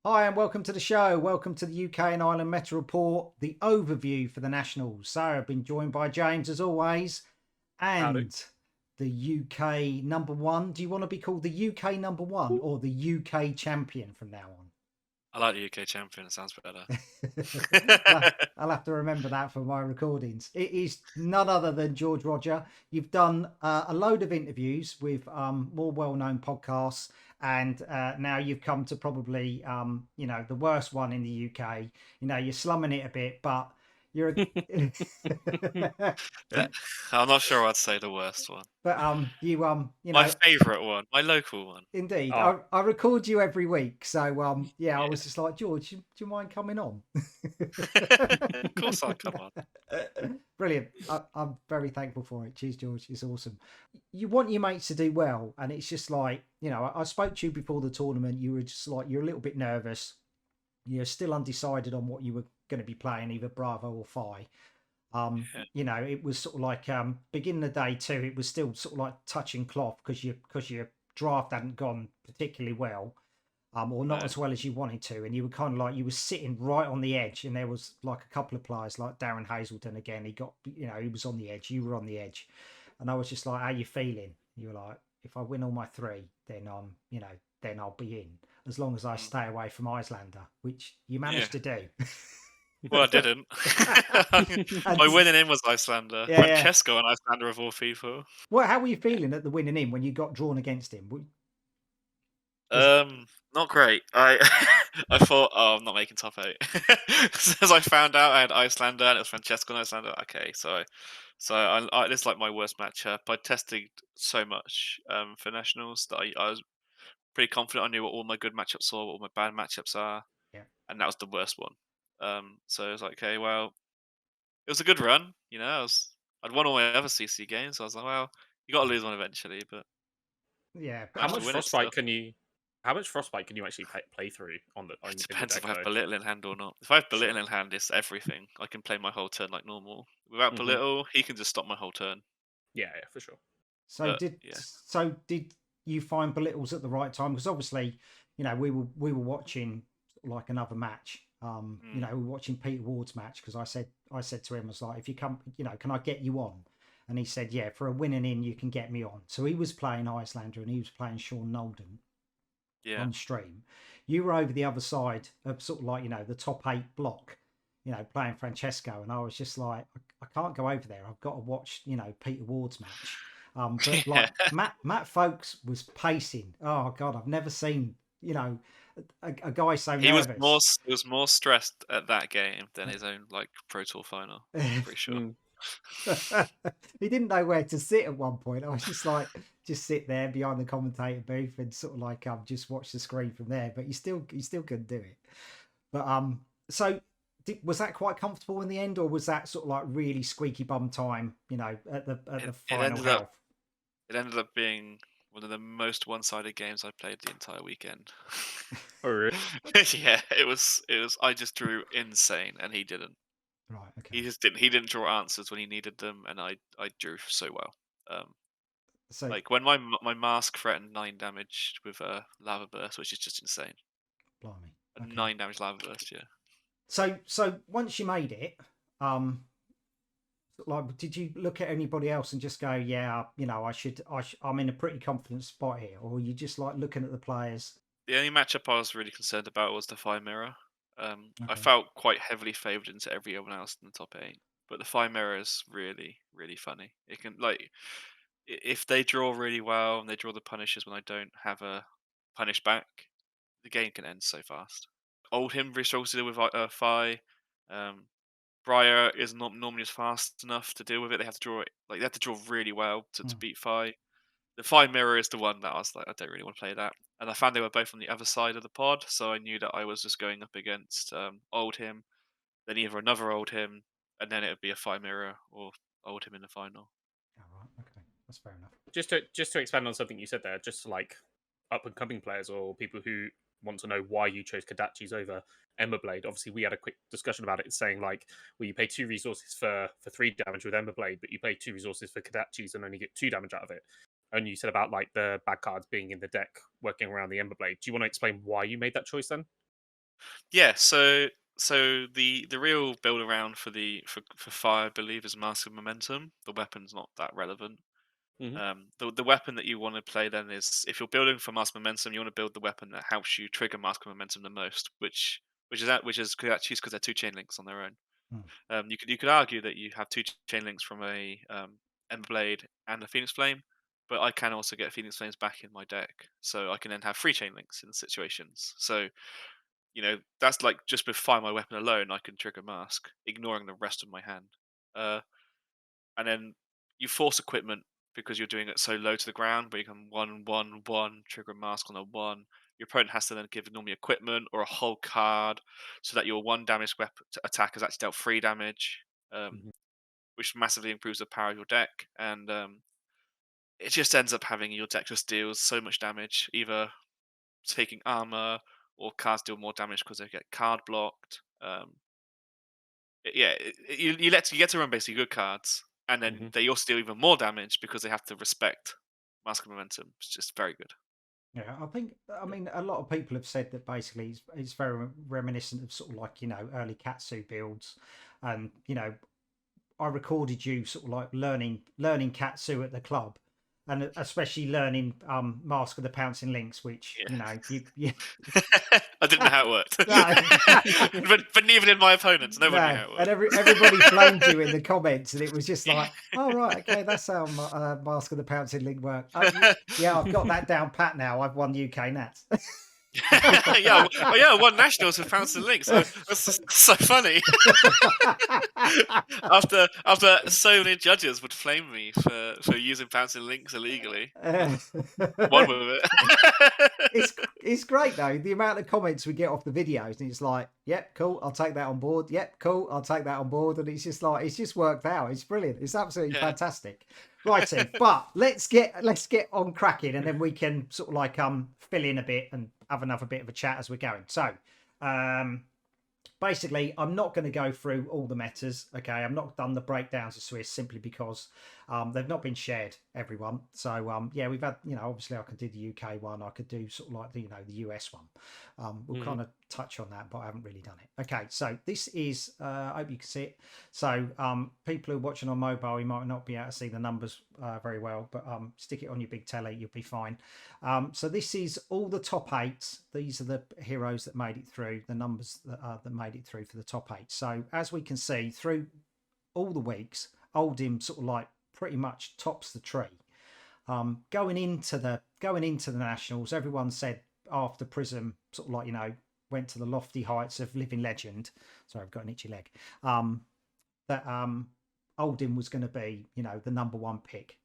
Hi, and welcome to the show. Welcome to the UK and Ireland Meta Report, the overview for the Nationals. So, I've been joined by James as always, Howdy. and the UK number one. Do you want to be called the UK number one or the UK champion from now on? I like the UK champion. It sounds better. I'll have to remember that for my recordings. It is none other than George Rodger. You've done a load of interviews with more well-known podcasts, and now you've come to probably the worst one in the UK. You're slumming it a bit, but you're Yeah, I'm not sure I'd say the worst one. but My favourite one, my local one. indeed, Oh, I record you every week, so yeah, I yeah. was just like, George, do you mind coming on? Of course I'll come on. Brilliant. I'm very thankful for it. Cheers, George. It's awesome. You want your mates to do well, and it's just like, I spoke to you before the tournament. You were just like, you're a little bit nervous. You're still undecided on what you were going to be playing, either Bravo or Phi. Yeah. It was sort of like beginning of day two, it was still sort of like touching cloth because your draft hadn't gone particularly well, or not No. as well as you wanted to, and you were kind of like you were sitting right on the edge, and there was like a couple of players like Darren Hazelton again. He got, he was on the edge. You were on the edge, and I was just like, "How you feeling?" You were like, "If I win all my three, then then I'll be in, as long as I Mm. stay away from Icelander," which you Yeah. managed to do. Well, I didn't. And My winning in was Icelander. yeah, yeah. Francesco and Icelander of all people. Well, how were you feeling at the winning in when you got drawn against him? Because Not great. I thought, oh, I'm not making top eight. As I found out, I had Icelander and it was Francesco and Icelander. Okay, so this is like my worst matchup. I tested so much for nationals that I was pretty confident I knew what all my good matchups were, what all my bad matchups are, yeah, and that was the worst one. So I was like, okay, well, it was a good run. I'd won all my other CC games, so I was like, well, you got to lose one eventually, but yeah, but I I have How to much was win it frostbite still. can you? How much frostbite can you actually play through It in the depends if deck I have though? belittle in hand or not. If I have belittle Sure. in hand, it's everything. I can play my whole turn like normal. Without hmm belittle, he can just stop my whole turn. Yeah, yeah, for sure. so But did yeah, so did you find belittles at the right time? Because obviously, we were watching like another match. mm, We were watching Peter Ward's match because I said to him, I was like, if you come, can I get you on? And he said, yeah, for a winning in, you can get me on. So he was playing Icelander and he was playing Sean Nolden yeah, on stream. You were over the other side of sort of like, the top eight block, playing Francesco. And I was just like, I can't go over there. I've got to watch, Peter Ward's match. But like yeah. Matt Folks was pacing. Oh God, I've never seen, a guy so nervous. He was more stressed at that game than his own like Pro Tour final. I'm pretty sure. Mm. He didn't know where to sit at one point. I was just like, just sit there behind the commentator booth and sort of like just watch the screen from there. But he still couldn't do it. But so was that quite comfortable in the end, or was that sort of like really squeaky bum time? At the It final ended up health. it ended up being one of the most one-sided games I played the entire weekend. Oh, really? Yeah, it was. I just drew insane, and he didn't. Right. He Okay. just didn't. He didn't draw answers when he needed them, and I drew so well. So Like when my mask threatened 9 damage with a lava burst, which is just insane. blimey. A Okay. 9 damage lava burst, yeah. So once you made it, um, like, did you look at anybody else and just go, yeah, I'm in a pretty confident spot here, or were you just like looking at the players? The only matchup I was really concerned about was the Fire Mirror. I Okay. felt quite heavily favoured into everyone else in the top eight, but the Fire Mirror is really, really funny. It can like if they draw really well and they draw the punishes when I don't have a punish back, the game can end so fast. Oldhim really struggles to deal with Fi. Um, Briar is not normally as fast enough to deal with it. They have to draw it like they have to draw really well to Hmm. beat Fi. The Fi Mirror is the one that I was like, I don't really want to play that. And I found they were both on the other side of the pod, so I knew that I was just going up against Oldhim, then either another Oldhim, and then it would be a Fi Mirror or Oldhim in the final. All right. Okay. That's fair enough. Just to expand on something you said there, just to like up and coming players or people who want to know why you chose Kadachi's over Emberblade. Obviously, we had a quick discussion about it, saying like, well, you pay 2 resources for 3 damage with Emberblade, but you pay 2 resources for Kadachi's and only get 2 damage out of it. And you said about like the bad cards being in the deck, working around the Emberblade. Do you want to explain why you made that choice then? Yeah, so the real build around for fire, I believe, is Mask of Momentum. The weapon's not that relevant. Hmm. The weapon that you want to play then is, if you're building for Mask of Momentum, you want to build the weapon that helps you trigger Mask of Momentum the most, which is actually because they're two chain links on their own. Hmm. You could argue that you have two chain links from a Emberblade and a Phoenix Flame, but I can also get Phoenix Flames back in my deck, so I can then have three chain links in situations. So that's like, just with Fire My Weapon alone, I can trigger Mask, ignoring the rest of my hand. Uh, and then you force equipment because you're doing it so low to the ground, where you can 1/1/1 trigger Mask on a 1. Your opponent has to then give normally equipment or a whole card, so that your one damage weapon attack has actually dealt 3 damage, um, Hmm. which massively improves the power of your deck. And it just ends up having your deck just deals so much damage, either taking armor or cards deal more damage because they get card blocked. Yeah, you get to run basically good cards, and then Hmm. they also deal even more damage because they have to respect Mask of Momentum. It's just very good. Yeah, I mean, a lot of people have said that basically it's very reminiscent of sort of like, early Katsu builds. And, I recorded you sort of like learning Katsu at the club, and especially learning Mask of the Pouncing Lynx, which, you I didn't know how it worked, no. but neither did my opponents. Nobody knew No, how it and worked. everybody flamed you in the comments, and it was just like, oh right, okay, that's how Mask of the Pouncing Link work. Yeah, I've got that down pat now. I've won UK Nats. Yeah, well, yeah, I won nationals with Pouncing Link, so that's just so funny. After so many judges would flame me for using Pouncing Links illegally, I won with it. It's great though, the amount of comments we get off the videos, and it's like, yep, cool, I'll take that on board. Yep, cool, I'll take that on board. And it's just like, it's just worked out. It's brilliant. It's absolutely Yeah. fantastic. Righty, but let's get on cracking, and then we can sort of like fill in a bit and have another bit of a chat as we're going. So basically, I'm not going to go through all the metas. Okay, I've not done the breakdowns of Swiss simply because they've not been shared, everyone. So yeah, we've had, obviously I could do the UK one, I could do sort of like the the US one. We'll kind of touch on that, but I haven't really done it. Okay, so this is I hope you can see it. So people who are watching on mobile, you might not be able to see the numbers very well, but stick it on your big telly, you'll be fine. So this is all the top 8. These are the heroes that made it through, the numbers that made it through for the top 8. So as we can see through all the weeks, Oldhim sort of like pretty much tops the tree. Going into the nationals, everyone said after Prism sort of like went to the lofty heights of living legend. Sorry, I've got an itchy leg. That Oldhim was going to be the number 1 pick.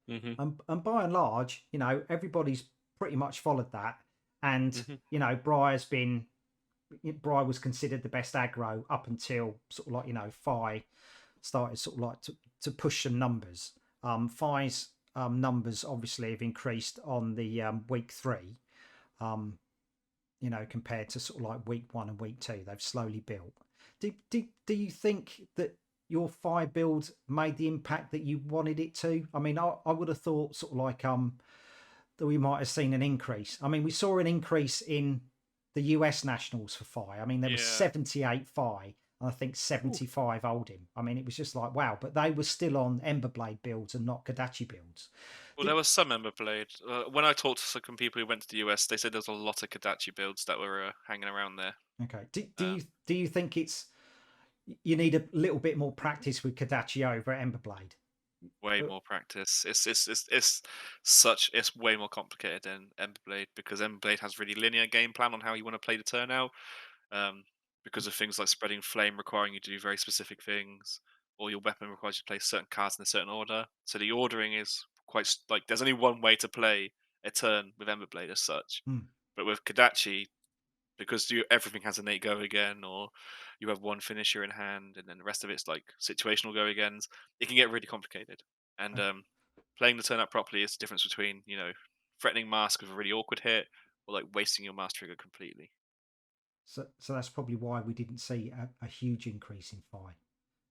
And by and large, everybody's pretty much followed that. And Bri was considered the best aggro up until sort of like Fi started sort of like to push some numbers. Fi's numbers obviously have increased on the week 3. Compared to sort of like week 1 and week 2, they've slowly built. Do you think that your Fi build made the impact that you wanted it to? I mean, I would have thought sort of like that we might have seen an increase. I mean, we saw an increase in the US Nationals for Fi. I mean, there was Yeah. 78 Fi, and I think 75 Oldhim. I mean, it was just like, wow, but they were still on Emberblade builds and not Kodachi builds. Well, there was some Emberblade. When I talked to some people who went to the US, they said there was a lot of Kodachi builds that were hanging around there. Okay. Do you think you need a little bit more practice with Kodachi over Emberblade? Way more practice. It's way more complicated than Emberblade, because Emberblade has really linear game plan on how you want to play the turn out. Because of things like spreading flame requiring you to do very specific things, or your weapon requires you to play certain cards in a certain order. So the ordering is quite like, there's only one way to play a turn with Emberblade as such. But with Kodachi, because everything has innate go again, or you have one finisher in hand, and then the rest of it's like situational go agains, it can get really complicated. And playing the turn out properly is the difference between threatening mask with a really awkward hit, or like wasting your mask trigger completely. So that's probably why we didn't see a huge increase in Fi.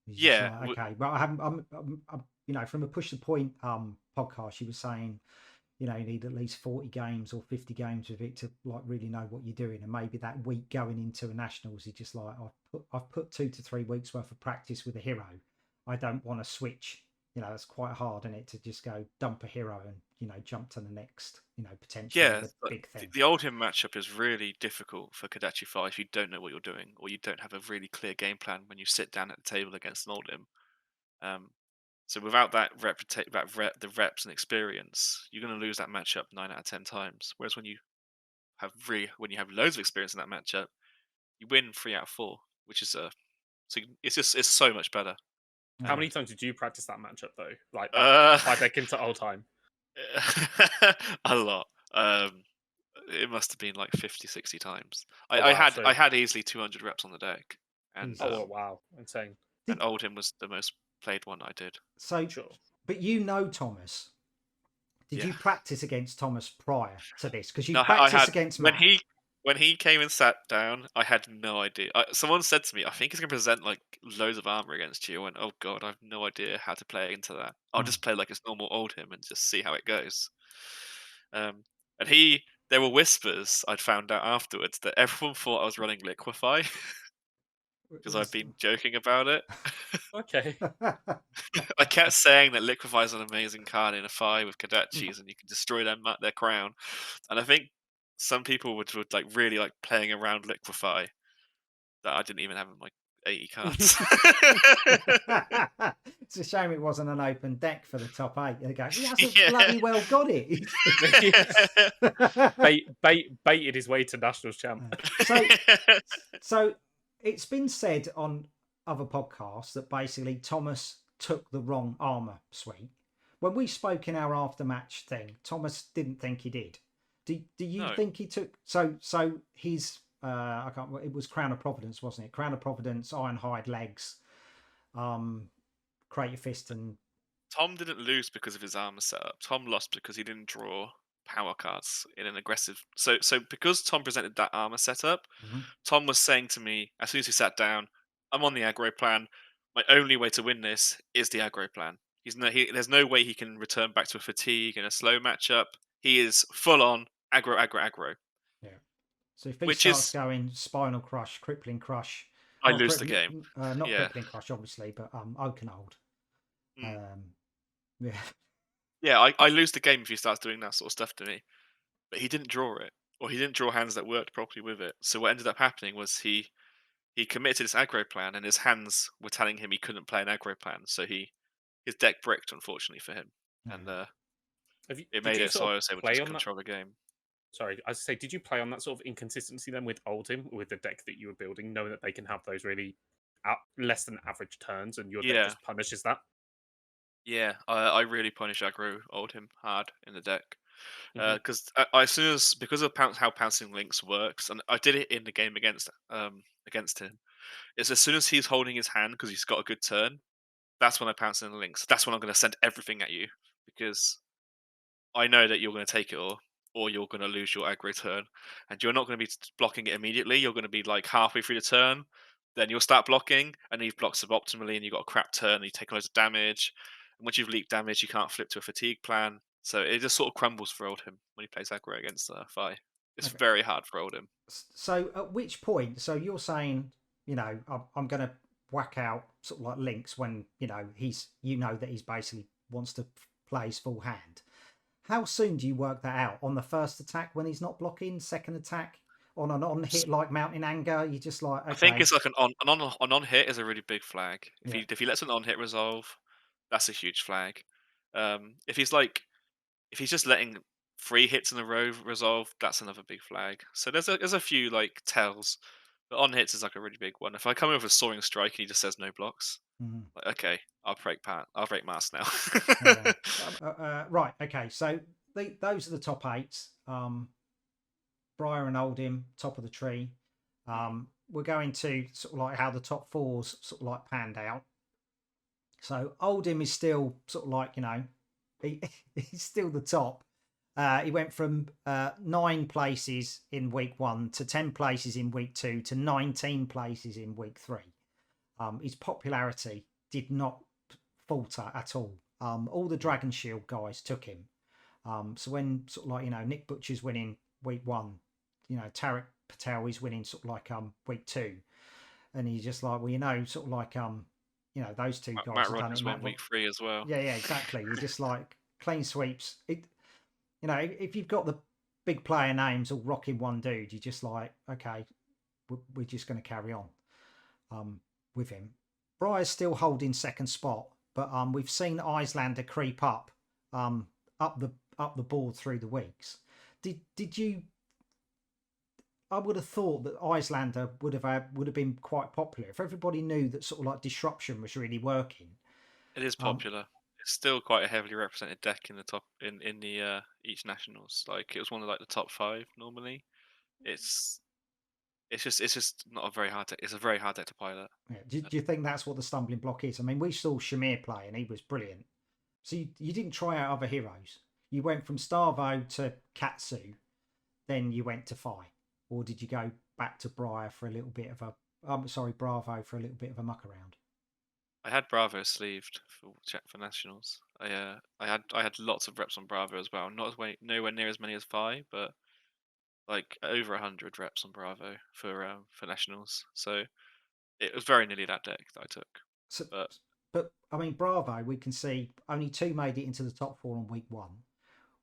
Yeah. Like, okay, well, I haven't. I'm from a Push the Point podcast, you were saying, you know, you need at least 40 games or 50 games with it to like really know what you're doing. And maybe that week going into a nationals is just like, I've put 2 to 3 weeks worth of practice with a hero. I don't want to switch. You know, it's quite hard, isn't it, to just go dump a hero and, you know, jump to the next, you know, potentially Yeah, the but big thing. the Oldhim matchup is really difficult for Kodachi 5 if you don't know what you're doing or you don't have a really clear game plan when you sit down at the table against an Oldhim. So without the reps and experience, you're going to lose that matchup 9 out of 10 times. Whereas when you have loads of experience in that matchup, you win 3 out of 4, which is it's so much better. How many times did you practice that matchup though? Like that Uh, 5 deck into Oldhim? a lot. It must have been like 50, 60 times. Oh, I wow, I had easily 200 reps on the deck, and Jesus. Oh wow, insane. and Oldhim was the most played one I did. So, Sure. but you know Thomas. Did Yeah. you practice against Thomas prior to this? Because you No, practiced against when Matt. when he came and sat down, I had no idea. Someone said to me, "I think he's going to present like loads of armor against you." I went, "Oh God, I have no idea how to play into that. I'll just play like it's normal Oldhim and just see how it goes." And there were whispers I'd found out afterwards that everyone thought I was running Liquefy because I've been joking about it. Okay. I kept saying that Liquefy is an amazing card in a fight with Kodachis and you can destroy their crown. And I think some people would like really like playing around Liquefy that I didn't even have in my 80 cards. It's a shame it wasn't an open deck for the top 8. They go, he hasn't Yeah. bloody well got it. Baited his way to Nationals champ. So it's been said on other podcasts that basically Thomas took the wrong armor suite. When we spoke in our after-match thing, Thomas didn't think he did. Do you No. think he took so his I can't, it was Crown of Providence, wasn't it? Crown of Providence, Ironhide legs, Crater Fist, and Tom didn't lose because of his armor setup. Tom lost because he didn't draw power cards in an aggressive. So because Tom presented that armor setup, Tom was saying to me as soon as he sat down, "I'm on the aggro plan. My only way to win this is the aggro plan. There's no way he can return back to a fatigue in a slow matchup. He is full on aggro, aggro, aggro." yeah. So if he Which starts is, going Spinal Crush, Crippling Crush, I lose the game. not Yeah. Crippling Crush, obviously, but Oakenhold. Yeah. Yeah, I lose the game if he starts doing that sort of stuff to me. But he didn't draw it, or he didn't draw hands that worked properly with it. So what ended up happening was he committed to this aggro plan, and his hands were telling him he couldn't play an aggro plan. So his deck bricked, unfortunately for him, and it made it so I was able to just control the game. Sorry, I say, did you play on that sort of inconsistency then with Oldhim, with the deck that you were building, knowing that they can have those really less than average turns, and your deck just punishes that? Yeah, I really punish aggro Oldhim hard in the deck. Because because of how pouncing links works, and I did it in the game against him. Is as soon as he's holding his hand because he's got a good turn, that's when I pounce in the links. That's when I'm going to send everything at you because I know that you're going to take it all, or you're going to lose your aggro turn, and you're not going to be blocking it immediately. You're going to be like halfway through the turn, then you'll start blocking, and you've blocked suboptimally, and you've got a crap turn, and you take loads of damage. And once you've leaked damage, you can't flip to a fatigue plan. So it just sort of crumbles for Oldhim when he plays aggro against Fi. It's very hard for Oldhim. So at which point? So you're saying, you know, I'm going to whack out sort of like links when that he's basically wants to play his full hand. How soon do you work that out? On the first attack when he's not blocking, second attack on an on hit like Mountain Anger, you just like okay. I think it's like an on hit is a really big flag. If he lets an on hit resolve, that's a huge flag. If he's just letting 3 hits in a row resolve, that's another big flag. So there's a few like tells, but on hits is like a really big one. If I come in with a soaring strike and he just says no blocks, like, okay, I'll break mask now. Right, okay. So those are the top 8. Briar and Oldhim, top of the tree. We're going to sort of like how the top 4s sort of like panned out. So Oldhim is still sort of like, he's still the top. He went from 9 places in week 1 to 10 places in week 2 to 19 places in week 3. His popularity did not falter at all. All the Dragon Shield guys took him. So when sort of like, Nick Butcher's winning week 1, Tarek Patel is winning sort of like week 2, and he's just like, well, sort of like those two guys Matt have done it. Rodgers won week 3 as well. Yeah, exactly. You're just like clean sweeps. If you've got the big player names all rocking one dude, you're just like, okay, we're just going to carry on with him. Breyer's still holding second spot, but we've seen Islander creep up the board through the weeks. Did you? I would have thought that Islander would have been quite popular if everybody knew that sort of like disruption was really working. It is popular. It's still quite a heavily represented deck in the top in the each nationals. Like, it was one of like the top 5 normally. It's just not a very hard deck. It's a very hard deck to pilot. Yeah. Do you think that's what the stumbling block is? I mean, we saw Shamir play and he was brilliant. So you didn't try out other heroes. You went from Starvo to Katsu, then you went to Fi, or did you go back to Breyer for a little bit of a? Bravo for a little bit of a muck around. I had Bravo sleeved for nationals. I had lots of reps on Bravo as well. Nowhere near as many as Fi, but like over 100 reps on Bravo for nationals. So it was very nearly that deck that I took. So, but I mean, Bravo, we can see only 2 made it into the top 4 on week 1.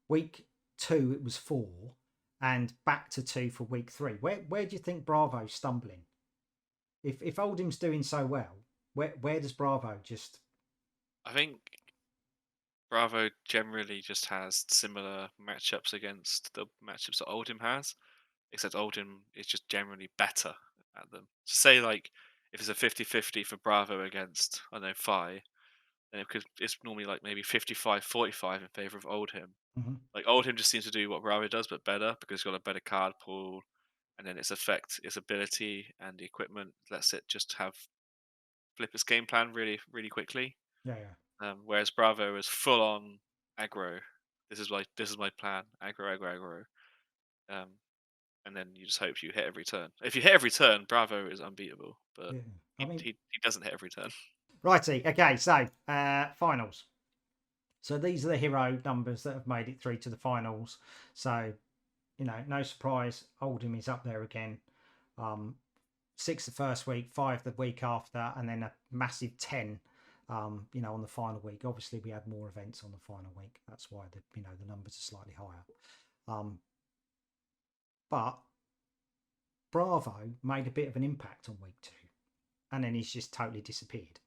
Week 2, it was 4, and back to 2 for week 3. Where do you think Bravo's stumbling? If Oldhim's doing so well, where does Bravo just? I think Bravo generally just has similar matchups against the matchups that Oldhim has, except Oldhim is just generally better at them. So say like if it's a 50-50 for Bravo against, I don't know, Fi, then it's normally like maybe 55-45 in favor of Oldhim. Mm-hmm. Like, Oldhim just seems to do what Bravo does, but better, because it's got a better card pool, and then its effect, its ability, and the equipment lets it just flip its game plan really, really quickly. Yeah. Whereas Bravo is full on aggro. This is my plan: aggro. And then you just hope you hit every turn. If you hit every turn, Bravo is unbeatable. But yeah. he doesn't hit every turn. Righty. Okay. So finals. So these are the hero numbers that have made it through to the finals. So no surprise, Oldhim is up there again. 6 the first week, 5 the week after, and then a massive 10 on the final week. Obviously we had more events on the final week, that's why the numbers are slightly higher. But Bravo made a bit of an impact on week 2, and then he's just totally disappeared.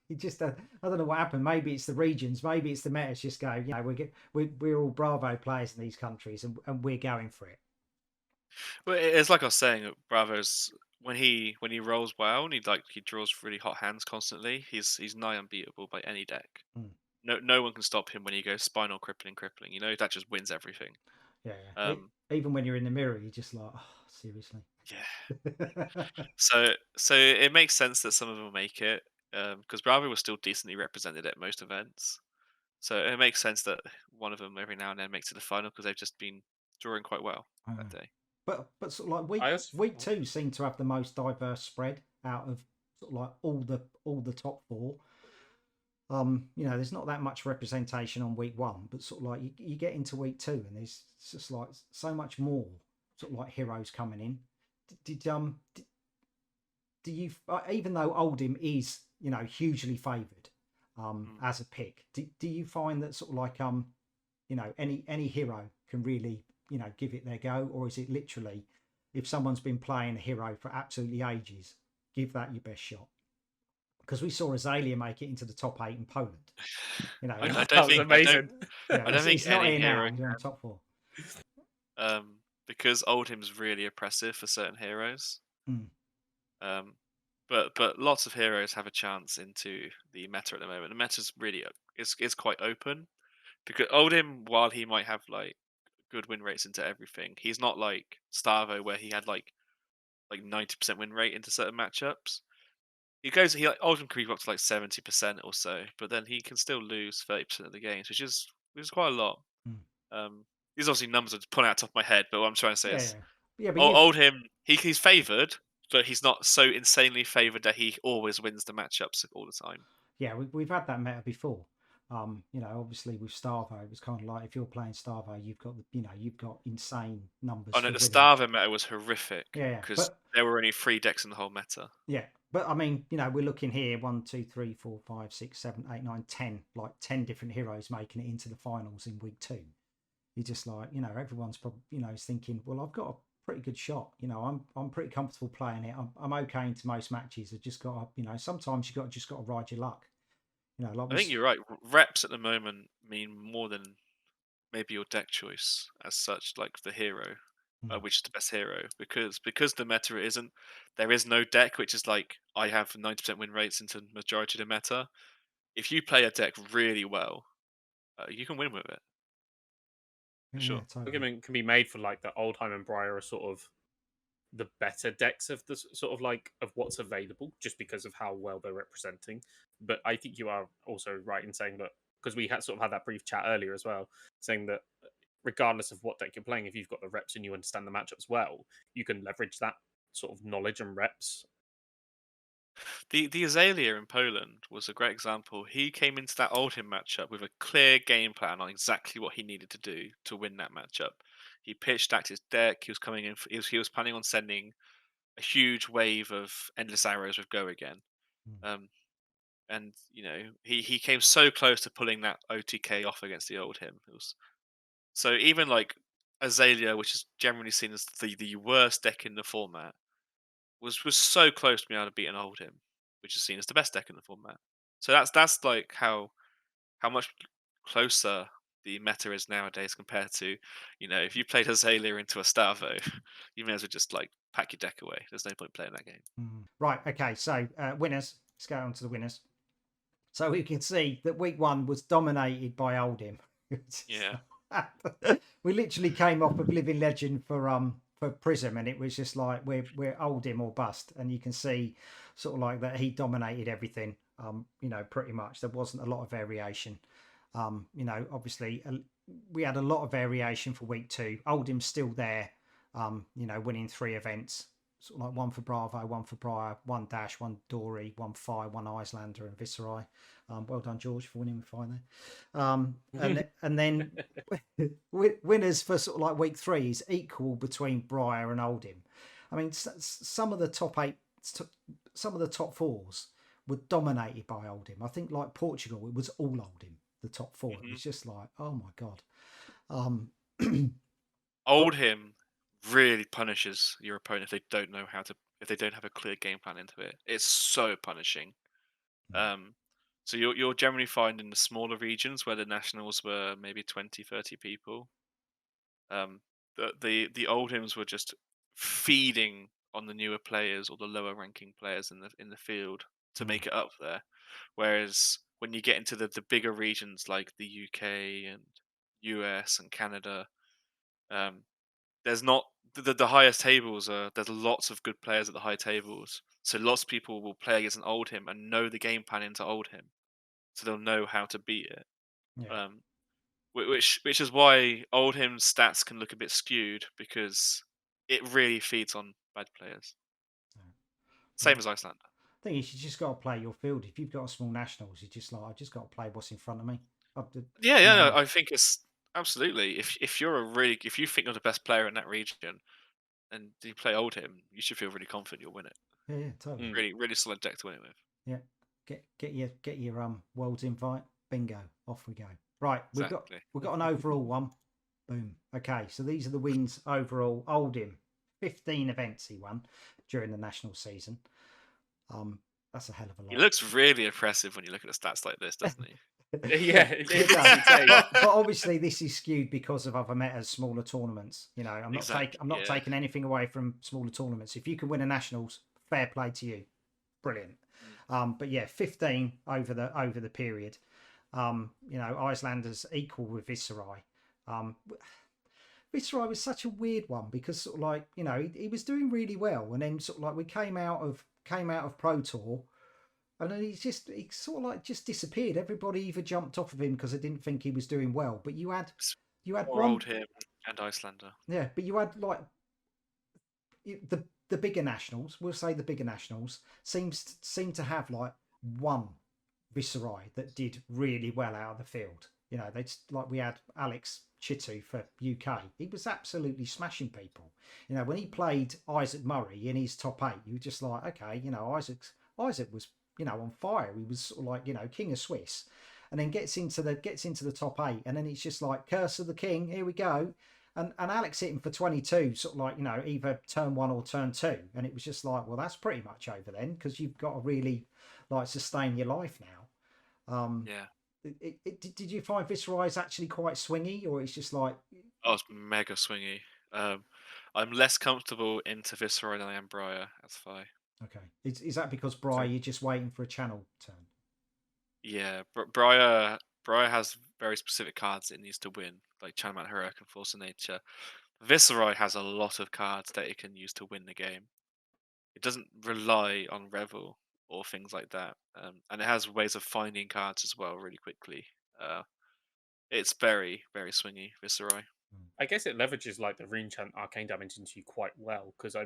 He just I don't know what happened. Maybe it's the regions, maybe it's the metas just go, we're all Bravo players in these countries, and we're going for it. Well, it's like I was saying, Bravo's when he rolls well and he draws really hot hands constantly, he's nigh unbeatable by any deck. No one can stop him when he goes spinal crippling. That just wins everything. Yeah. Even when you're in the mirror, you're just like, oh, seriously. Yeah. so it makes sense that some of them will make it, because Bravo was still decently represented at most events. So it makes sense that one of them every now and then makes it to the final, because they've just been drawing quite well that day. But sort of like week 2 seemed to have the most diverse spread out of sort of like all the top 4. There's not that much representation on week 1, but sort of like you get into week 2 and there's just like so much more sort of like heroes coming in. Do you, even though Oldhim is hugely favoured as a pick, do you find that sort of like any hero can really give it their go, or is it literally, if someone's been playing a hero for absolutely ages, give that your best shot? Because we saw Azalea make it into the top 8 in Poland. I don't that think, was amazing. I don't think it's not any here hero now. He's on top 4. Because Oldhim's really oppressive for certain heroes. But lots of heroes have a chance into the meta at the moment. The meta's really is quite open, because Oldhim, while he might have like good win rates into everything, he's not like Starvo, where he had like 90% win rate into certain matchups. Oldhim can creep up to like 70% or so, but then he can still lose 30% of the games, which is quite a lot. These are obviously numbers I'm just pulling out the top of my head, but what I'm trying to say is, but Oldhim, he's favoured, but he's not so insanely favoured that he always wins the matchups all the time. Yeah, we've had that meta before. Obviously with Starvo, it was kind of like if you're playing Starvo, you've got insane numbers. Oh no, for the winning. Starvo meta was horrific. Yeah, because there were only 3 decks in the whole meta. Yeah, but I mean, we're looking here 1, 2, 3, 4, 5, 6, 7, 8, 9, 10, like 10 different heroes making it into the finals in week 2. You're just like, everyone's probably, is thinking, well, I've got a pretty good shot. I'm pretty comfortable playing it. I'm okay into most matches. I've just got to, sometimes you just got to ride your luck. I think you're right. Reps at the moment mean more than maybe your deck choice as such, like the hero, which is the best hero, because the meta isn't. There is no deck which is like I have 90% win rates into the majority of the meta. If you play a deck really well, you can win with it. For sure. Totally. Argument can be made for like the Oldhim and Briar are sort of the better decks of the sort of like of what's available, just because of how well they're representing. But I think you are also right in saying that, because we had sort of had that brief chat earlier as well, saying that regardless of what deck you're playing, if you've got the reps and you understand the matchups well, you can leverage that sort of knowledge and reps. The Azalea in Poland was a great example. He came into that Oldhim matchup with a clear game plan on exactly what he needed to do to win that matchup. He pitch stacked his deck. He was coming in. He was planning on sending a huge wave of endless arrows with Go again. And he came so close to pulling that OTK off against the Oldhim. It was so even like Azalea, which is generally seen as the worst deck in the format, was so close to being able to beat an Oldhim, which is seen as the best deck in the format. So that's like how much closer the meta is nowadays compared to, if you played Azalea into a Starvo, you may as well just like pack your deck away. There's no point playing that game. Right. Okay. So winners. Let's go on to the winners. So we can see that week 1 was dominated by Oldhim. Yeah. We literally came off of Living Legend for Prism, and it was just like we're Oldhim or bust, and you can see sort of like that he dominated everything. Pretty much there wasn't a lot of variation. Obviously we had a lot of variation for week 2. Oldhim's still there. Winning 3 events. Sort of like 1 for Bravo, 1 for Briar, 1 Dash, 1 Dory, 1 Fire, 1 Icelander, and Viserai. Well done, George, for winning with 5 there. And then winners for sort of like week 3 is equal between Briar and Oldhim. I mean, some of the top 8, some of the top 4s were dominated by Oldhim. I think like Portugal, it was all Oldhim. The top 4. It was just like, oh my god. Oldhim really punishes your opponent if they don't know if they don't have a clear game plan into it. It's so punishing. So you'll generally find in the smaller regions where the nationals were maybe 20, 30 people, the Oldhims were just feeding on the newer players or the lower ranking players in the field to make it up there. Whereas when you get into the bigger regions like the UK and US and Canada, there's not the highest tables there's lots of good players at the high tables, so lots of people will play against an Oldhim and know the game plan into Oldhim, so they'll know how to beat it. Yeah. Which is why Oldhim's stats can look a bit skewed, because it really feeds on bad players. Same as Icelander. I think you just got to play your field. If you've got a small nationals, you just like, I just got to play what's in front of me. Yeah, I think it's absolutely. If you think you're the best player in that region and you play Oldhim, you should feel really confident you'll win it. Yeah, totally. Really solid deck to win it with. Yeah, get your world's invite. Bingo, off we go. Right, Exactly. we've got an overall one. Boom. Okay, so these are the wins overall. Oldhim, 15 events he won during the national season. That's a hell of a lot. He looks really impressive when you look at the stats like this, doesn't he? Yeah, but obviously this is skewed because of other metas, smaller tournaments. I'm not taking anything away from smaller tournaments. If you can win a nationals, fair play to you, brilliant. But yeah, 15 over the period. Icelanders equal with Viserai. Viserai was such a weird one because sort of like he was doing really well, and then sort of like we came out of Pro Tour. And then he sort of like just disappeared. Everybody either jumped off of him because they didn't think he was doing well. But you had Oldhim and Icelander. Yeah, but you had like the bigger nationals. We'll say the bigger nationals seem to have like one Viceroy that did really well out of the field. You know, they like we had Alex Chitu for UK. He was absolutely smashing people. You know, when he played Isaac Murray in his top 8, you were just like, okay, you know, Isaac was, you know, on fire. He was sort of like, you know, king of Swiss, and then gets into the top 8, and then it's just like Curse of the King. Here we go. And Alex hit him for 22, sort of like, you know, either turn 1 or turn 2, and it was just like, well, that's pretty much over then, because you've got to really like sustain your life now. Yeah. Did you find Viceroy is actually quite swingy, or it's just like, Oh, it's mega swingy. I'm less comfortable into Viceroy than I am Briar as Fi. okay, is that because Bri, you're just waiting for a channel turn? Yeah, Briar has very specific cards it needs to win, like Channel Heroic and Force of Nature. Viceroy has a lot of cards that it can use to win the game. It doesn't rely on Revel or things like that, and it has ways of finding cards as well really quickly. It's very, very swingy, Viceroy. I guess it leverages like the rune chant arcane damage into you quite well, because I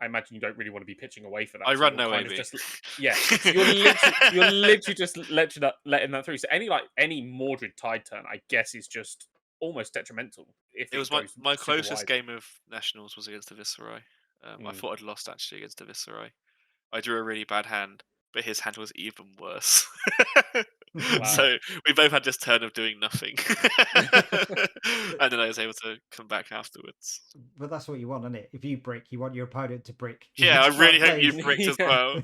imagine you don't really want to be pitching away for that. I so run you're no kind AB. of just so you're literally just letting that through. So any Mordred Tide turn, I guess, is just almost detrimental if It was goes my super closest wide. game of Nationals was against the Viceroy. I thought I'd lost actually against the Viceroy. I drew a really bad hand, but his hand was even worse. Wow. So we both had this turn of doing nothing, and then I was able to come back afterwards. But that's what you want, isn't it? If you brick, you want your opponent to brick. Yeah, I really hope please. you bricked as Yeah. well.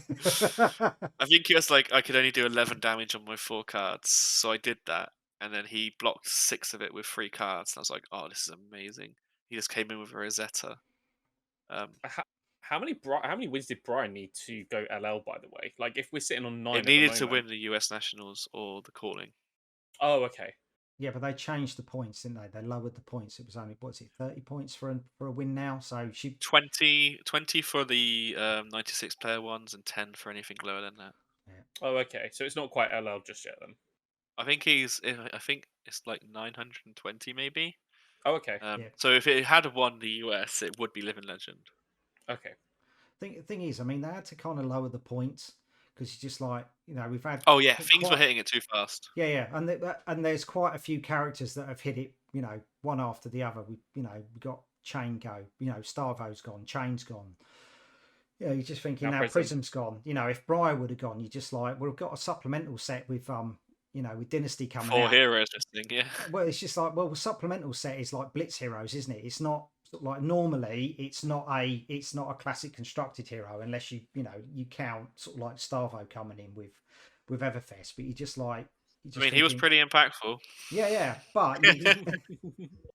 I think it was like I could only do 11 damage on my 4 cards, so I did that, and then he blocked 6 of it with 3 cards, and I was like, "Oh, this is amazing." He just came in with a Rosetta. How many wins did Brian need to go LL? By the way, like if we're sitting on 9 It at the needed moment. to win the US Nationals or the calling. Oh, okay. Yeah, but they changed the points, didn't they? They lowered the points. It was only, what's it, 30 points for a win now. So she 20 for the 96 player ones and 10 for anything lower than that. Oh, okay. So it's not quite LL just yet then. I think it's like 920 maybe. Oh, okay. Yeah. So if it had won the US, it would be Living Legend. Okay. Thing is, I mean, they had to kind of lower the points because it's just like, you know, we've had. Oh yeah, things were hitting it too fast. Yeah, and there's quite a few characters that have hit it, you know, one after the other. We got Chain go, you know, Starvo's gone, Chain's gone. You know, you're just thinking now Prism's gone. You know, if Briar would have gone, you're just like, well, we've got a supplemental set with you know, with Dynasty coming 4 out. heroes missing, yeah. Well, it's just like, well, the supplemental set is like Blitz heroes, isn't it? It's not like normally it's not a classic constructed hero unless you count sort of like Starvo coming in with Everfest, but you just like. I mean, he was pretty impactful. Yeah, but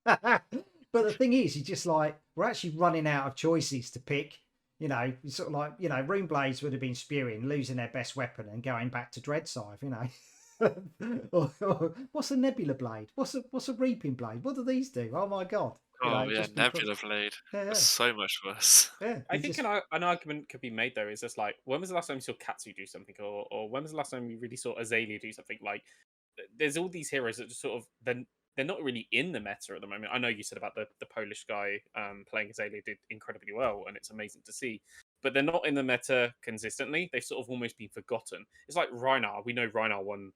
but the thing is, you just like we're actually running out of choices to pick. You know, sort of like, you know, Rune Blades would have been spewing, losing their best weapon and going back to Dread Scythe, you know. or what's a Nebula Blade? What's a Reaping Blade? What do these do? Oh my god! Oh yeah, Nebula Blade. Yeah. That's so much worse. Yeah, I think an argument could be made though is just like, when was the last time you saw Katsu do something, or when was the last time you really saw Azalea do something? Like, there's all these heroes that just sort of they're not really in the meta at the moment. I know you said about the Polish guy playing Azalea did incredibly well, and it's amazing to see. But they're not in the meta consistently. They've sort of almost been forgotten. It's like Rhinar. We know Rhinar won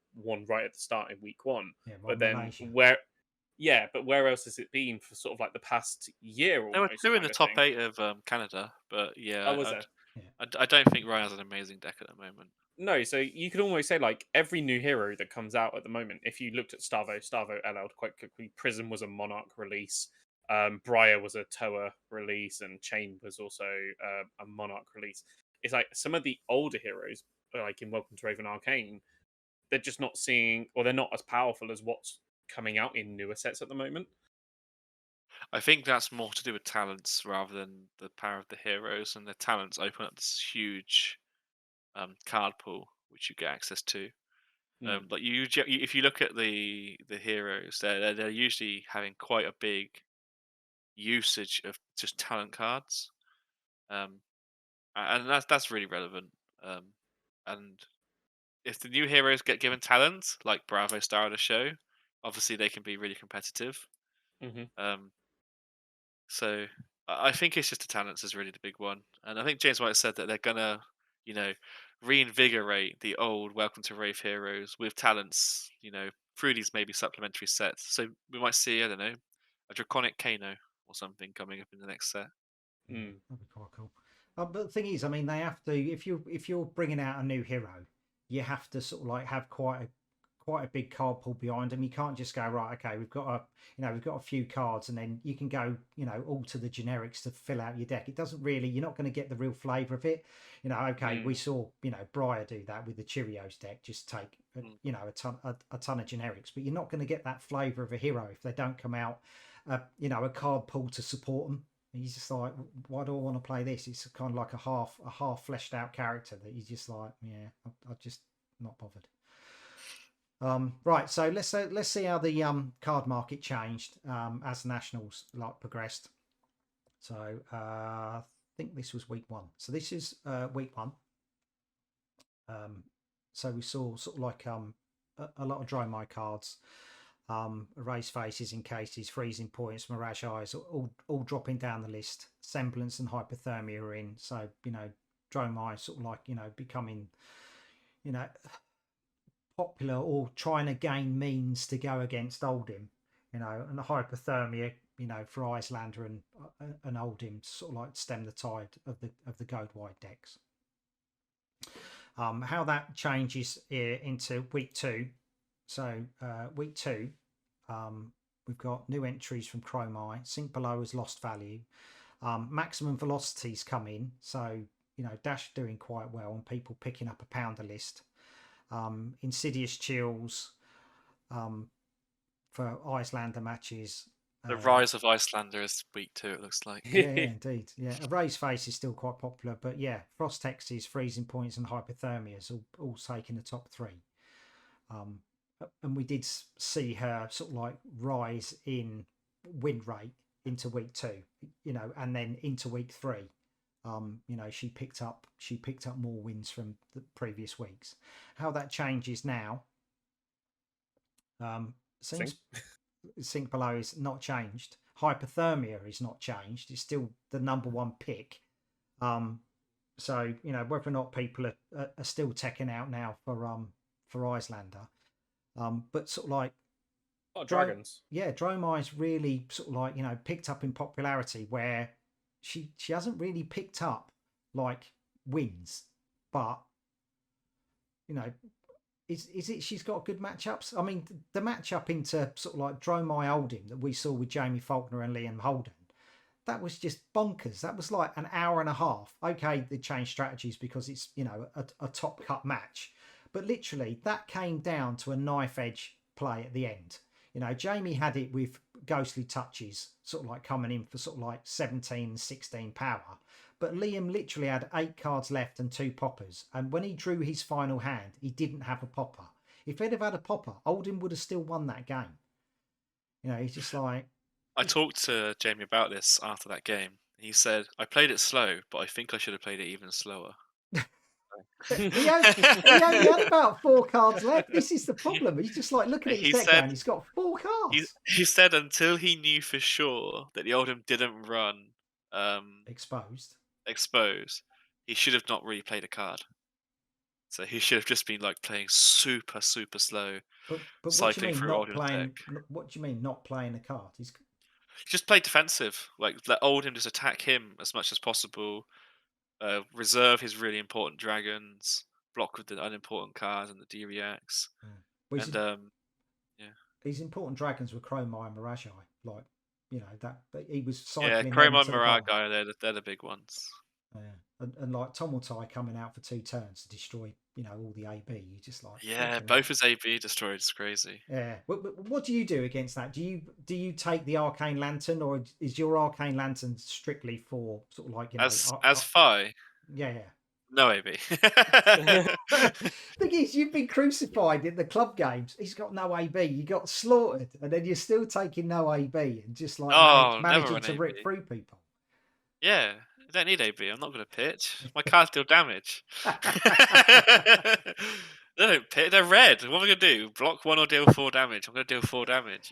right at the start in week 1. Yeah, but then Malaysia. but where else has it been for sort of like the past year almost? There were 2 in the top 8 of Canada, but yeah, was there? I don't think Ryan has an amazing deck at the moment. No, so you could almost say like every new hero that comes out at the moment, if you looked at Starvo LL'd quite quickly. Prism was a Monarch release. Briar was a Toa release, and Chain was also a Monarch release. It's like some of the older heroes, like in Welcome to Raven Arcane, they're just not seeing, or they're not as powerful as what's coming out in newer sets at the moment. I think that's more to do with talents rather than the power of the heroes, and the talents open up this huge card pool which you get access to. But if you look at the heroes, they're usually having quite a big usage of just talent cards, um, and that's really relevant. And if the new heroes get given talent, like Bravo Star of the show, obviously they can be really competitive. Um, so I think it's just the talents is really the big one, and I think James White said that they're gonna, you know, reinvigorate the old Welcome to Wraith heroes with talents, through these maybe supplementary sets. So we might see, I don't know, a Draconic Kano or something coming up in the next set. Mm. That'd be quite cool. But the thing is, I mean, they have to. If you're bringing out a new hero, you have to sort of like have quite a big card pool behind them. You can't just go, right, okay, we've got a few cards, and then you can go, all to the generics to fill out your deck. It doesn't really, you're not going to get the real flavour of it. Okay, we saw, Briar do that with the Cheerios deck, just take, a ton of generics, but you're not going to get that flavour of a hero if they don't come out, a card pool to support them. And he's just like, why do I want to play this? It's kind of like a half fleshed out character that he's just like, yeah, I'm just not bothered. Right, so let's see how the card market changed as nationals progressed. So I think this was week 1. So this is week 1. So we saw sort of like a lot of Dromai cards, Erase Faces, Encases, Freezing Points, Mirage Eyes, all dropping down the list. Semblance and Hypothermia are in. So Dromai sort of like becoming popular or trying to gain means to go against Oldhim, and the Hypothermia, for Icelander and Oldhim to sort of like stem the tide of the Gold Wide decks. How that changes into week 2. So week 2, we've got new entries from Chromai. Sink Below has lost value. Maximum Velocities come in, so Dash doing quite well and people picking up a pounder list. Insidious Chills for Icelander matches. The rise of Icelander is week 2, it looks like. Yeah, indeed. Yeah, Erase Face is still quite popular, but yeah, Frost Hexes, Freezing Points, and Hypothermias all taking the top 3. And we did see her sort of like rise in win rate into week 2, and then into week 3. She picked up more wins from the previous weeks. How that changes now, Sink Below is not changed. Hypothermia is not changed. It's still the number 1 pick. So whether or not people are still teching out now for Icelander, but sort of like dragons. Yeah, Dromai's really sort of like picked up in popularity where she hasn't really picked up like wins, but is it she's got good matchups? I mean, the matchup into sort of like Dromai Oldhim that we saw with Jamie Faulkner and Liam Holden, that was just bonkers. That was like an hour and a half. Okay, they changed strategies because it's a top cut match, but literally that came down to a knife edge play at the end. Jamie had it with Ghostly Touches sort of like coming in for sort of like 17 and 16 power, but Liam literally had 8 cards left and 2 poppers, and when he drew his final hand he didn't have a popper. If he'd have had a popper, Oldhim would have still won that game. He's just like... I talked to Jamie about this after that game. He said, I played it slow, but I think I should have played it even slower. he only had about 4 cards left. This is the problem. He's just like looking at his deck and he's got 4 cards. He said until he knew for sure that the Oldhim didn't run exposed, he should have not really played a card. So he should have just been like playing super, super slow. But what do you mean not playing? What do you mean not playing a card? He's just played defensive. Like let Oldhim just attack him as much as possible. Reserve his really important dragons. Block with the unimportant cards and the D-reacts. His important dragons were Chromai and Mirage Eye. Like that. But he was cycling. Yeah, Chromai and Mirage Eye. They're the big ones. Yeah, and like Tomultai coming out for 2 turns to destroy, all the AB. You just like both his AB destroyed. It's crazy. Yeah. What do you do against that? Do you take the Arcane Lantern, or is your Arcane Lantern strictly for sort of like as Fi? Yeah. No AB. Thing is, you've been crucified in the club games. He's got no AB. You got slaughtered, and then you're still taking no AB and just like managing to rip through people. Yeah. I don't need AB. I'm not going to pitch. My cards deal damage. They don't pitch. They're red. What am I going to do? Block 1 or deal 4 damage? I'm going to deal 4 damage,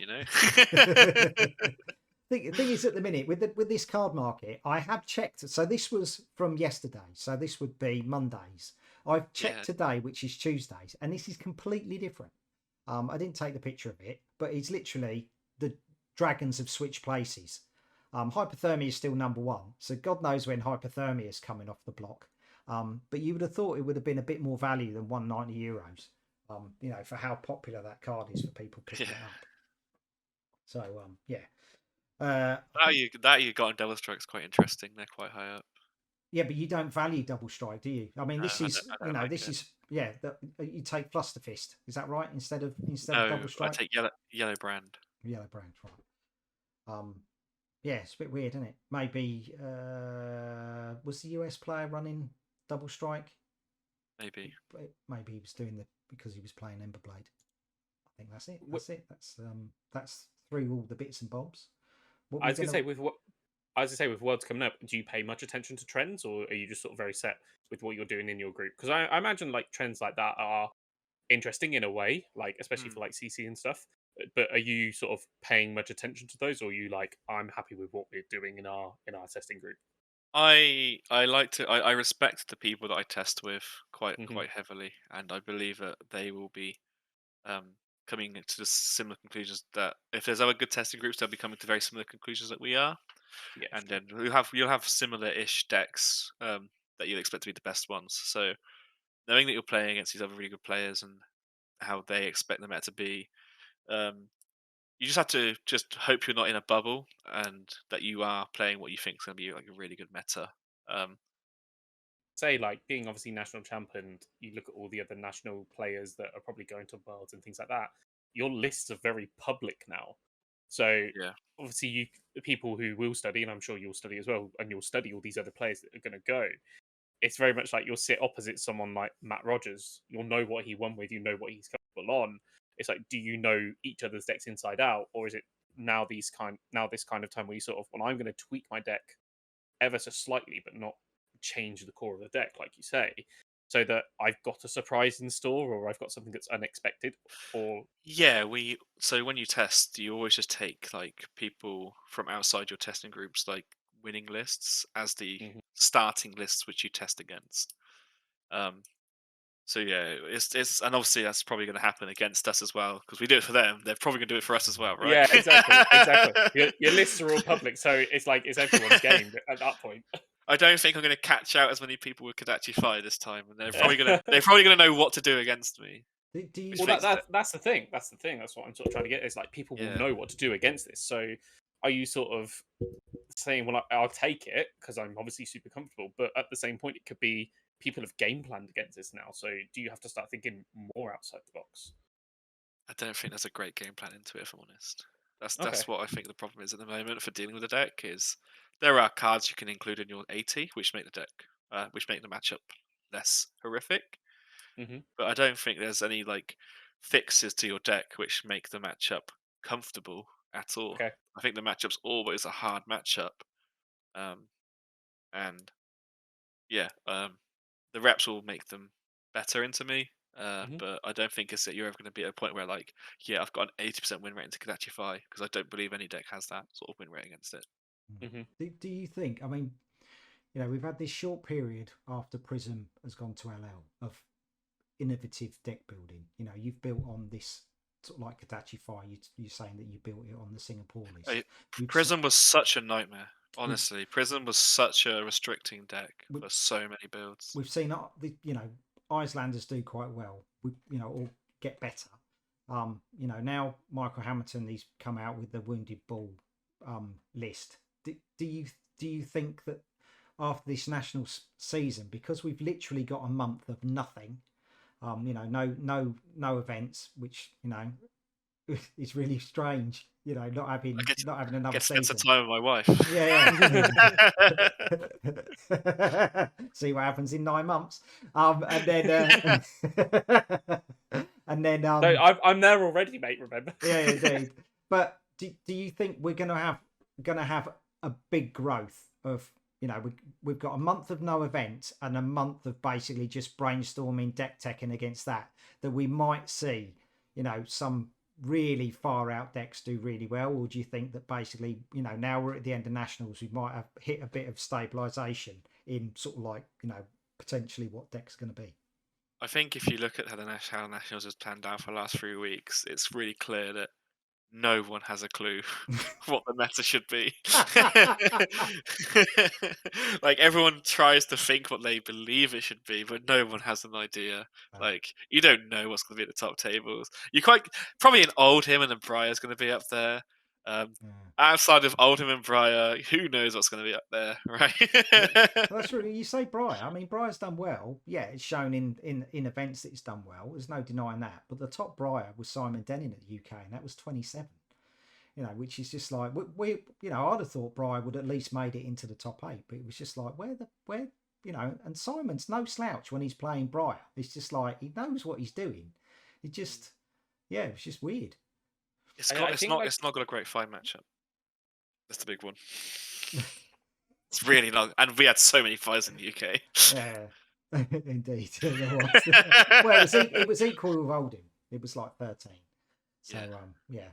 Thing thing is, at the minute with this card market, I have checked. So this was from yesterday. So this would be Mondays. I've checked today, which is Tuesdays, and this is completely different. I didn't take the picture of it, but it's literally the dragons have switched places. Hypothermia is still number one, so God knows when hypothermia is coming off the block. But you would have thought it would have been a bit more value than €190. For how popular that card is for people picking it up. So yeah. That you got on Double Strike's quite interesting. They're quite high up. Yeah, but you don't value Double Strike, do you? I mean, this is this is you take Fluster Fist. Is that right? Instead of no, Double Strike, I take yellow brand. Yellow brand, right? Yeah, it's a bit weird, isn't it? Maybe was the US player running Double Strike? Maybe he was doing because he was playing Emberblade. I think that's it. That's through all the bits and bobs. I was going to say with Worlds coming up, do you pay much attention to trends, or are you just sort of very set with what you're doing in your group? Because I imagine like trends like that are interesting in a way, like especially for like CC and stuff. But are you sort of paying much attention to those, or are you like, I'm happy with what we're doing in our testing group? I respect the people that I test with quite heavily, and I believe that they will be coming to the similar conclusions. That if there's other good testing groups, they'll be coming to very similar conclusions that we are. Yeah, and then you'll have similar-ish decks that you'll expect to be the best ones. So knowing that you're playing against these other really good players and how they expect the meta to be, you just have to just hope you're not in a bubble and that you are playing what you think is going to be like a really good meta. Say like being obviously national champion, you look at all the other national players that are probably going to Worlds and things like that. Your lists are very public now, so obviously the people who will study, and I'm sure you'll study as well, and you'll study all these other players that are going to go. It's very much like you'll sit opposite someone like Matt Rodgers. You'll know what he won with. You know what he's capable on. It's like, do you know each other's decks inside out, or is it now this kind of time where you sort of, well, I'm going to tweak my deck ever so slightly, but not change the core of the deck, like you say, so that I've got a surprise in store, or I've got something that's unexpected, or so when you test, you always just take like people from outside your testing groups, like winning lists, as the starting lists which you test against. So yeah, it's and obviously that's probably going to happen against us as well, because we do it for them. They're probably going to do it for us as well, right? Yeah, exactly. Your lists are all public, so it's like it's everyone's game at that point. I don't think I'm going to catch out as many people with Kodachi Fire this time, and they're probably going to know what to do against me. That's the thing. That's what I'm sort of trying to get. Is like people will know what to do against this. So are you sort of saying, well, I'll take it because I'm obviously super comfortable, but at the same point, it could be people have game planned against this now. So do you have to start thinking more outside the box? I don't think there's a great game plan into it, if I'm honest. That's what I think the problem is at the moment for dealing with the deck. Is there are cards you can include in your 80 which make the deck, which make the matchup less horrific. But I don't think there's any like fixes to your deck which make the matchup comfortable at all. I think the matchup's always a hard matchup, and the reps will make them better into me. But I don't think it's that you're ever going to be at a point where like, I've got an 80% win rate into Kadachify, because I don't believe any deck has that sort of win rate against it. Do you think? I mean, we've had this short period after Prism has gone to LL of innovative deck building. You've built on this sort of like Kadachify. You're saying that you built it on the Singapore list. Prism was such a nightmare. Honestly, Prism was such a restricting deck for so many builds. We've seen, Icelanders do quite well. Or get better. Now Michael Hamilton, he's come out with the Wounded Bull list. Do you think that after this national season, because we've literally got a month of nothing, no events, which it's really strange, not having another season. Spend some time with my wife. See what happens in 9 months, and then I'm there already, mate. Remember? Yeah, indeed. But do you think we're gonna have a big growth of? We've got a month of no event and a month of basically just brainstorming deck teching against that we might see, some really far out decks do really well, or do you think that basically, now we're at the end of nationals, we might have hit a bit of stabilization in sort of like, potentially what deck's going to be? I think if you look at how the Nationals has planned out for the last 3 weeks, it's really clear that no one has a clue what the meta should be. Like, everyone tries to think what they believe it should be, but no one has an idea. Like, you don't know what's going to be at the top tables. Probably an Oldhim and a Briar's going to be up there. Outside of Oldhim and Briar, who knows what's going to be up there, right? That's really, you say Briar. I mean, Briar's done well. Yeah, it's shown in events that it's done well. There's no denying that. But the top Briar was Simon Denning at the UK, and that was 27. Which is just like we I'd have thought Briar would at least made it into the top 8, but it was just like where, and Simon's no slouch when he's playing Briar. It's just like he knows what he's doing. It just, it was just weird. It's not got a great five matchup. That's the big one. It's really not, and we had so many fights in the UK. Yeah, indeed. Well, it was equal with Oldhim. It was like 13. So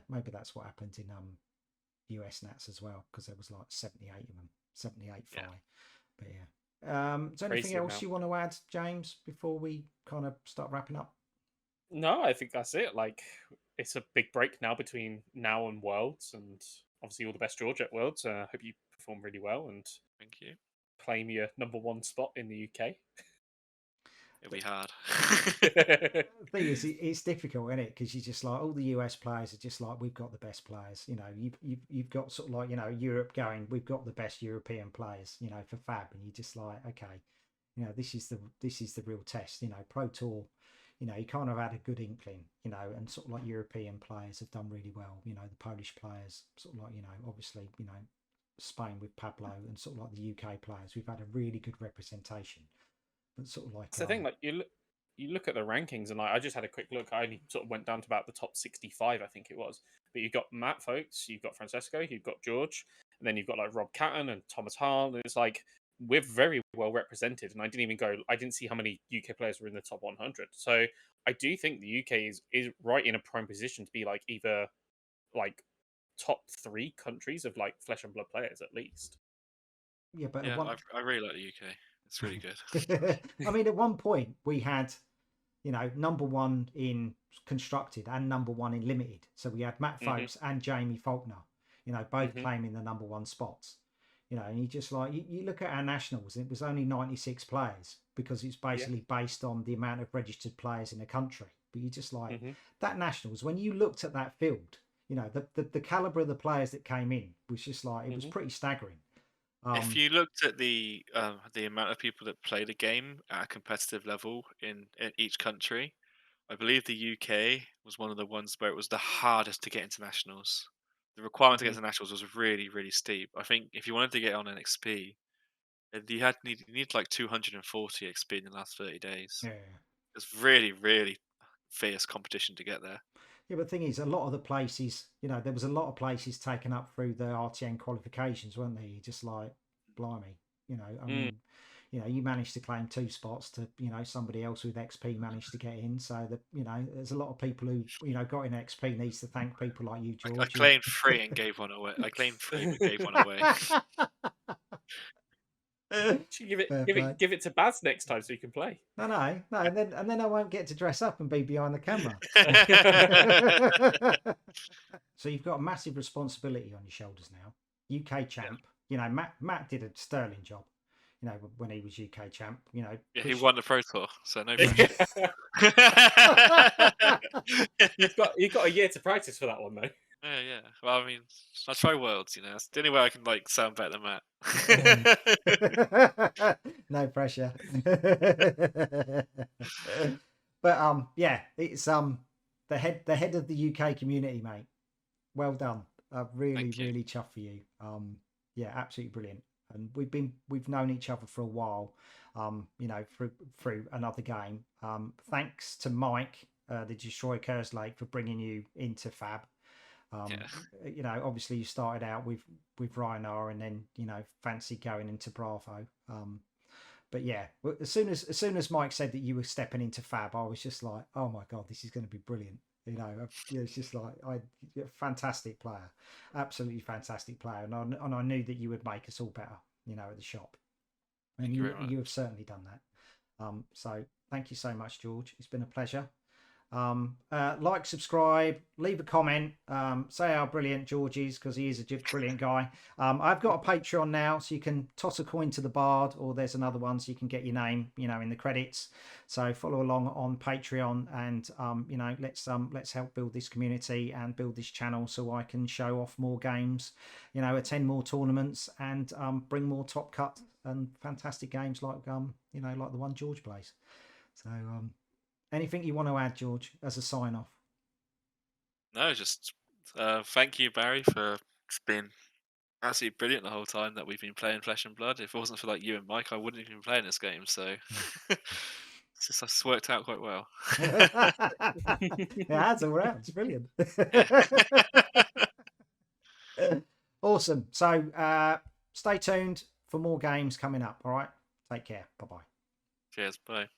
maybe that's what happened in US Nats as well, because there was like 78 of them, 78 Yeah. fly. But is there anything else you want to add, James, before we kind of start wrapping up? No, I think that's it. Like, it's a big break now between now and Worlds, and obviously all the best, George, at Worlds. Hope you perform really well and Thank you. claim your #1 spot in the UK. It'll be hard. The thing is, it's difficult, isn't it? Because you're just like, all the US players are just like, we've got the best players. You've got sort of like, Europe going, we've got the best European players, for Fab, and you're just like, okay, this is the real test. Pro Tour, you kind of had a good inkling, and sort of like European players have done really well. The Polish players, sort of like, obviously, Spain with Pablo, and sort of like the UK players, we've had a really good representation. But sort of like, it's the thing, like you look at the rankings, and like, I just had a quick look. I only sort of went down to about the top 65, I think it was. But you've got Matt Folks, you've got Francesco, you've got George, and then you've got like Rob Catton and Thomas Hall. And it's like, we're very well represented. And I didn't see how many UK players were in the top 100. So I do think the UK is right in a prime position to be like either like top 3 countries of like flesh and blood players at least. yeah, but I really like the UK. It's really good. I mean, at one point we had, #1 in constructed and #1 in limited. So we had Matt Folks and Jamie Faulkner, both claiming the #1 spots. And you just like, you look at our nationals, and it was only 96 players because it's basically based on the amount of registered players in the country. But you just like that nationals, when you looked at that field, the caliber of the players that came in was just like, it was pretty staggering. If you looked at the amount of people that play the game at a competitive level in each country, I believe the UK was one of the ones where it was the hardest to get into nationals. The requirement to get into nationals was really, really steep. I think if you wanted to get on an XP, you need like 240 XP in the last 30 days. Yeah. It's really, really fierce competition to get there. Yeah, but the thing is, a lot of the places, there was a lot of places taken up through the RTN qualifications, weren't they? Just like, blimey, I mean, you managed to claim 2 spots to, somebody else with XP managed to get in. So that, there's a lot of people who, got in XP needs to thank people like you, George. I claimed 3 and gave one away. I claimed 3 but gave one away. Give it to Baz next time so you can play. No, and then I won't get to dress up and be behind the camera. So you've got a massive responsibility on your shoulders now. UK champ. Matt did a sterling job. When he was UK champ. Yeah, he won the Pro Tour, so no pressure. You've got a year to practice for that one, though. Yeah. Well, I mean, I try Worlds. It's the only way I can like sound better than Matt. No pressure. But it's the head of the UK community, mate. Well done. Really chuffed for you. Absolutely brilliant. And we've known each other for a while. Through another game. Thanks to Mike, the Destroy Kerslake, for bringing you into Fab. Obviously you started out with Rhinar, and then fancy going into Bravo. But yeah, as soon as Mike said that you were stepping into Fab, I was just like, oh my god, this is going to be brilliant. You know, it's just like you're a fantastic player, absolutely fantastic player, and I knew that you would make us all better. You know, at the shop, and Thank you very much. you have certainly done that. So thank you so much, George. It's been a pleasure. Like, subscribe, leave a comment, say how brilliant George is, because he is a brilliant guy. I've got a Patreon now, so you can toss a coin to the bard, or there's another one, so you can get your name, you know, in the credits. So follow along on Patreon, and you know, let's help build this community and build this channel, so I can show off more games, you know, attend more tournaments, and bring more top cut and fantastic games like you know, like the one George plays. So anything you want to add, George, as a sign off? No, just thank you, Barry, for being absolutely brilliant the whole time that we've been playing Flesh and Blood. If it wasn't for like you and Mike, I wouldn't have been playing this game. So it's worked out quite well. It has all right. It's brilliant. Awesome. So stay tuned for more games coming up. All right. Take care. Bye bye. Cheers. Bye.